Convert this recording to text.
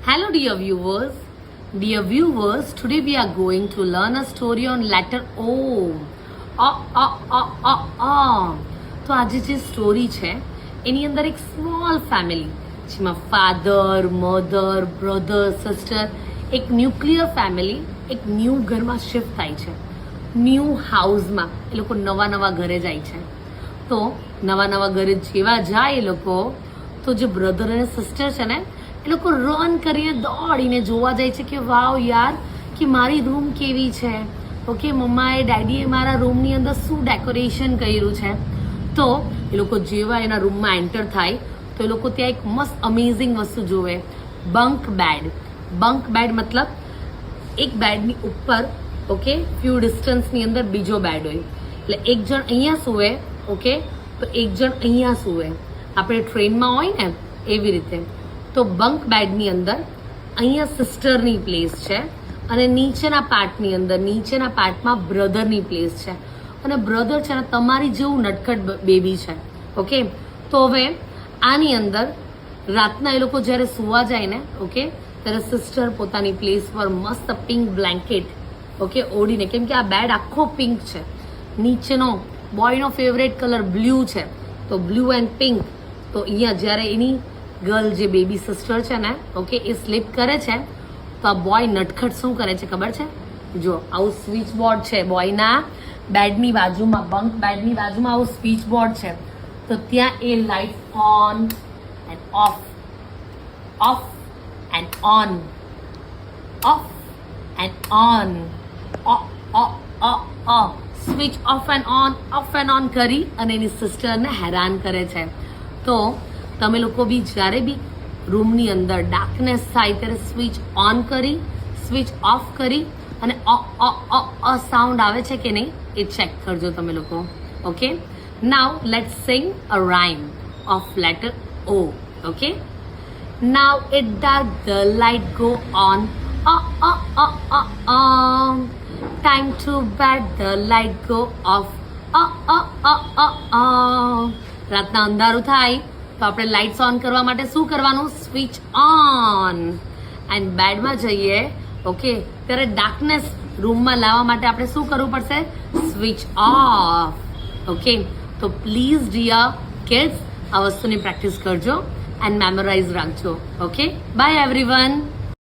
Hello, dear viewers. Dear viewers, today we are going to learn a story on letter O. તો આજે જે story છે એની અંદર એક સ્મોલ ફેમિલી જેમાં ફાધર, મધર, બ્રધર, સિસ્ટર, એક ન્યુક્લિયર ફેમિલી એક ન્યૂ ઘરમાં શિફ્ટ થાય છે. ન્યૂ હાઉસમાં એ લોકો નવા ઘરે જાય છે. તો નવા ઘરે જેવા જાય એ લોકો, તો જે બ્રધર અને સિસ્ટર છે ને એ લોકો રન કરીને દોડીને જોવા જાય છે કે વાવ યાર કે મારી રૂમ કેવી છે, ઓકે મમ્માએ ડેડીએ મારા રૂમની અંદર શું ડેકોરેશન કર્યું છે. તો એ લોકો જેવા એના રૂમમાં એન્ટર થાય તો એ લોકો ત્યાં એક મસ્ત અમેઝિંગ વસ્તુ જોવે, બંક બેડ. બંક બેડ મતલબ એક બેડની ઉપર ઓકે ફ્યુ ડિસ્ટન્સની અંદર બીજો બેડ હોય, એટલે એક જણ અહીંયા સૂવે, ઓકે તો એક જણ અહીંયા સૂવે, આપણે ટ્રેનમાં હોય ને એવી રીતે. તો બંક બેડની અંદર અહીંયા સિસ્ટરની પ્લેસ છે અને નીચેના પાર્ટમાં બ્રધરની પ્લેસ છે. અને બ્રધર છે ને તમારી જેવું નટખટ બેબી છે, ઓકે. તો હવે આની અંદર રાતના એ લોકો જ્યારે સૂવા જાય ને, ઓકે, ત્યારે સિસ્ટર પોતાની પ્લેસ પર મસ્ત પિંક બ્લેન્કેટ ઓકે ઓઢીને, કેમ કે આ બેડ આખો પિંક છે, નીચેનો બોયનો ફેવરેટ કલર બ્લુ છે, તો બ્લુ એન્ડ પિંક. તો અહીંયા જ્યારે એની ગર્લ જે બેબી સિસ્ટર છે ને, ઓકે, એ સ્લીપ કરે છે તો આ બોય નટખટ શું કરે છે ખબર છે? જો આવું સ્વિચ બોર્ડ છે બોયના બેડની બાજુમાં, બંક બેડની બાજુમાં આવું સ્વિચ બોર્ડ છે. તો ત્યાં એ light on and off, off and on, off and on, switch off and on કરી અને એની સિસ્ટરને હેરાન કરે છે. તો તમે લોકો બી જ્યારે બી રૂમની અંદર ડાર્કનેસ થાય ત્યારે સ્વિચ ઓન કરી, સ્વિચ ઓફ કરી અને સાઉન્ડ આવે છે કે નહીં એ ચેક કરજો તમે લોકો, okay. Now let's sing a rhyme of letter O, okay. Now it dark, the light go on, time to bed, the light go off, રાતના અંધારું થાય તો આપણે લાઇટ્સ ઓન કરવા માટે શું કરવાનું? Switch on. એન્ડ બેડમાં જઈએ, ઓકે, ત્યારે ડાર્કનેસ રૂમમાં લાવવા માટે આપણે શું કરવું પડશે? Switch off, okay. તો પ્લીઝ ડિયર કિડ્સ આ વસ્તુની પ્રેક્ટિસ કરજો એન્ડ મેમોરાઇઝ રાખજો, ઓકે. By everyone.